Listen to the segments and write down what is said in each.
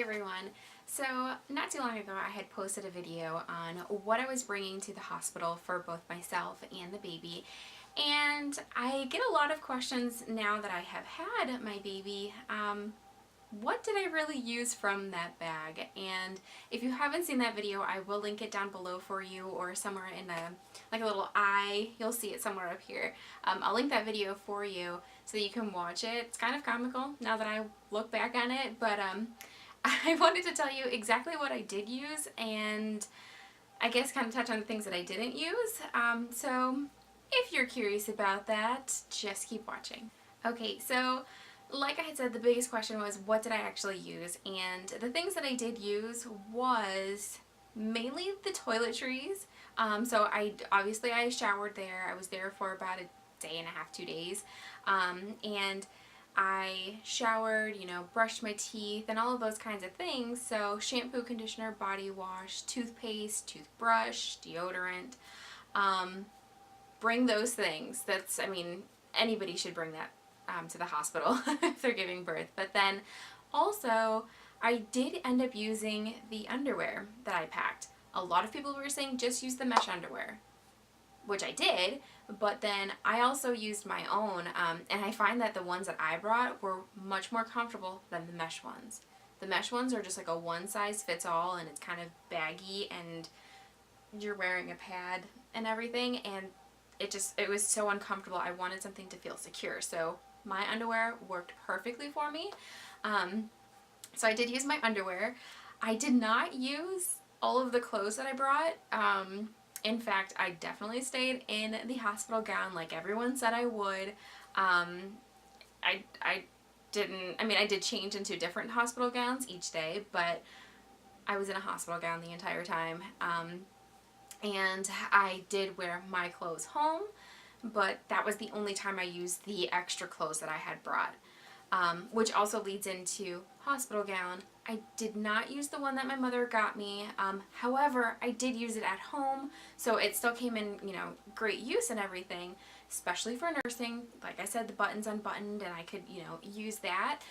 everyone. So not too long ago I had posted a video on what I was bringing to the hospital for both myself and the baby, and I get a lot of questions now that I have had my baby. What did I really use from that bag? And if you haven't seen that video, I will link it down below for you, or somewhere in a little eye. You'll see it somewhere up here. I'll link that video for you so that you can watch it. It's kind of comical now that I look back on it, but I wanted to tell you exactly what I did use, and I guess kind of touch on the things that I didn't use. So if you're curious about that, just keep watching. Okay, so like I had said, the biggest question was, what did I actually use? And the things that I did use was mainly the toiletries. So obviously I showered there. I was there for about a day and a half, 2 days. And I showered, brushed my teeth and all of those kinds of things. So shampoo, conditioner, body wash, toothpaste, toothbrush, deodorant. Bring those things. Anybody should bring that to the hospital if they're giving birth. But then also I did end up using the underwear that I packed. A lot of people were saying just use the mesh underwear, which I did, but then I also used my own, and I find that the ones that I brought were much more comfortable than the mesh ones. The mesh ones are just like a one size fits all, and it's kind of baggy, and you're wearing a pad and everything, and it was so uncomfortable. I wanted something to feel secure, so my underwear worked perfectly for me. So I did use my underwear. I did not use all of the clothes that I brought. In fact, I definitely stayed in the hospital gown like everyone said I would. I did change into different hospital gowns each day, but I was in a hospital gown the entire time. And I did wear my clothes home, but that was the only time I used the extra clothes that I had brought, which also leads into hospital gown. I did not use the one that my mother got me. However, I did use it at home, so it still came in, great use and everything, especially for nursing. Like I said, the button's unbuttoned and I could, use that.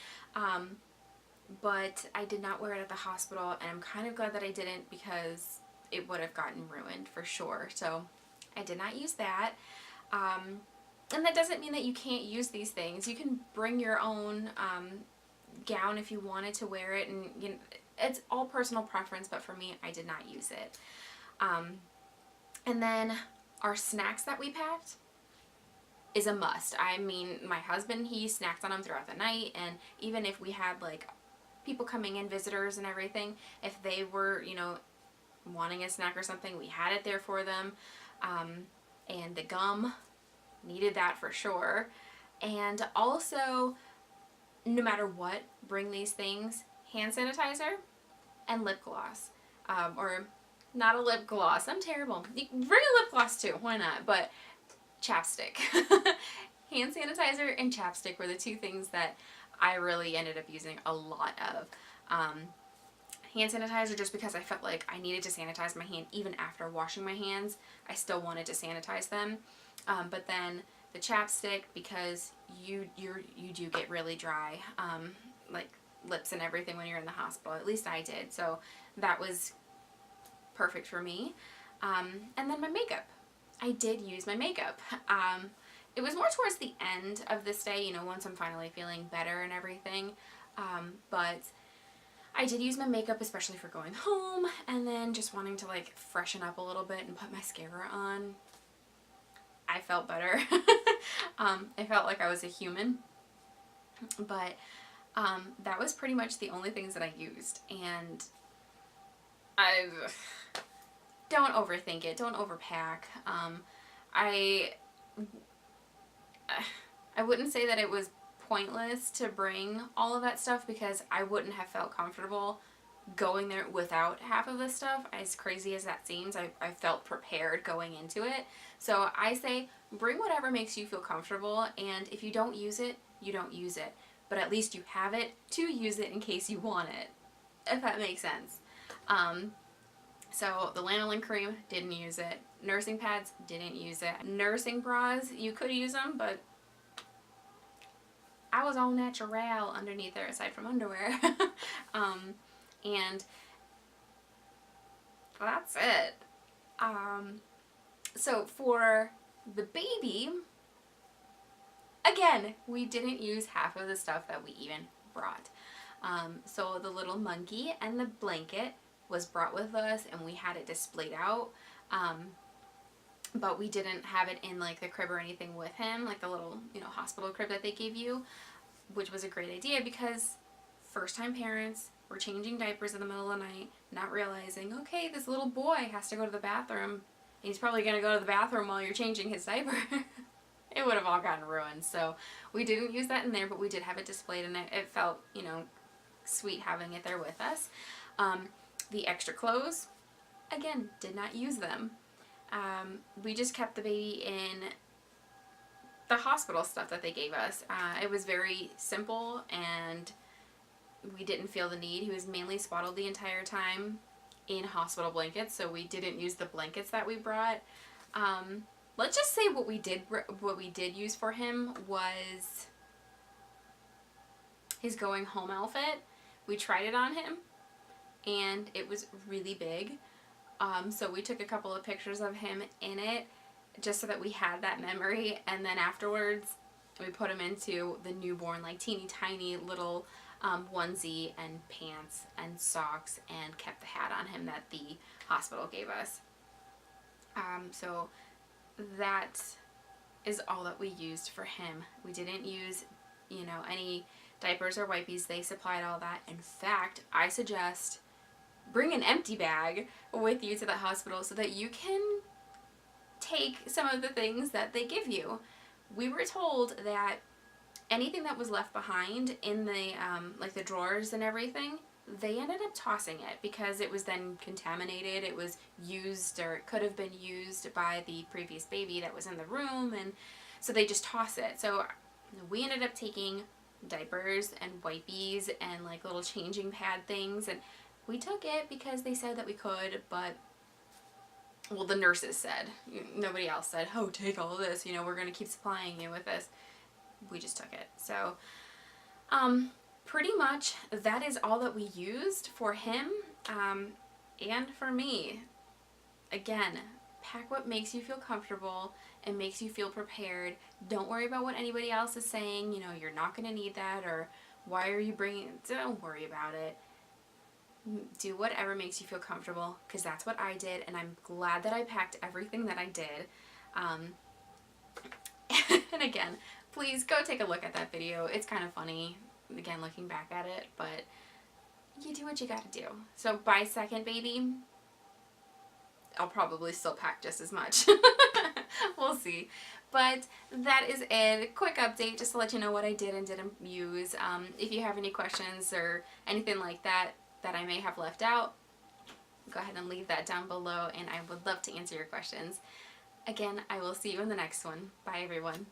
But I did not wear it at the hospital, and I'm kind of glad that I didn't, because it would have gotten ruined for sure. So I did not use that. And that doesn't mean that you can't use these things. You can bring your own gown if you wanted to wear it, and it's all personal preference, but for me, I did not use it. And then our snacks that we packed is a must. My husband, he snacked on them throughout the night, and even if we had like people coming in, visitors and everything, if they were, wanting a snack or something, we had it there for them. And the gum, needed that for sure. And also, no matter what, bring these things: hand sanitizer and lip gloss. Or not a lip gloss, I'm terrible. You can bring a lip gloss too, why not? But chapstick. Hand sanitizer and chapstick were the two things that I really ended up using a lot of. Hand sanitizer just because I felt like I needed to sanitize my hand even after washing my hands. I still wanted to sanitize them. But then the chapstick, because you do get really dry, like lips and everything when you're in the hospital. At least I did. So that was perfect for me. And then my makeup. I did use my makeup. It was more towards the end of this day, once I'm finally feeling better and everything. But I did use my makeup, especially for going home, and then just wanting to like freshen up a little bit and put mascara on. I felt better. I felt like I was a human. But that was pretty much the only things that I used. And don't overthink it. Don't overpack. I wouldn't say that it was pointless to bring all of that stuff, because I wouldn't have felt comfortable going there without half of this stuff. As crazy as that seems, I felt prepared going into it. So I say bring whatever makes you feel comfortable, and if you don't use it, you don't use it. But at least you have it to use it in case you want it, if that makes sense. So the lanolin cream, didn't use it. Nursing pads, didn't use it. Nursing bras, you could use them, but I was all natural underneath there aside from underwear. And that's it. So for the baby, again, we didn't use half of the stuff that we even brought. So the little monkey and the blanket was brought with us, and we had it displayed out. But we didn't have it in like the crib or anything with him, like the little, hospital crib that they gave you, which was a great idea because first time parents were changing diapers in the middle of the night, not realizing, okay, this little boy has to go to the bathroom. He's probably going to go to the bathroom while you're changing his diaper. It would have all gotten ruined. So we didn't use that in there, but we did have it displayed, and it felt, sweet having it there with us. The extra clothes, again, did not use them. We just kept the baby in the hospital stuff that they gave us. It was very simple, and we didn't feel the need. He was mainly swaddled the entire time in hospital blankets, so we didn't use the blankets that we brought. Let's just say what we did use for him was his going home outfit. We tried it on him, and it was really big. So we took a couple of pictures of him in it just so that we had that memory, and then afterwards we put him into the newborn, like teeny tiny little onesie and pants and socks, and kept the hat on him that the hospital gave us. So that is all that we used for him. We didn't use, any diapers or wipes. They supplied all that. In fact, I suggest bring an empty bag with you to the hospital so that you can take some of the things that they give you. We were told that anything that was left behind in the like the drawers and everything, they ended up tossing it because it was then contaminated. It was used, or it could have been used by the previous baby that was in the room, and so they just toss it. So we ended up taking diapers and wipes and like little changing pad things, and we took it because they said that we could, but well, the nurses said, nobody else said, oh, take all of this, we're going to keep supplying you with this. We just took it. So pretty much that is all that we used for him and for me. Again, pack what makes you feel comfortable and makes you feel prepared. Don't worry about what anybody else is saying, you're not going to need that, or why are you bringing it? Don't worry about it. Do whatever makes you feel comfortable, because that's what I did, and I'm glad that I packed everything that I did. And again, please go take a look at that video. It's kind of funny, again, looking back at it, but you do what you gotta do. So by second baby, I'll probably still pack just as much. We'll see. But that is a quick update just to let you know what I did and didn't use. If you have any questions or anything like that I may have left out, go ahead and leave that down below, and I would love to answer your questions. Again, I will see you in the next one. Bye, everyone.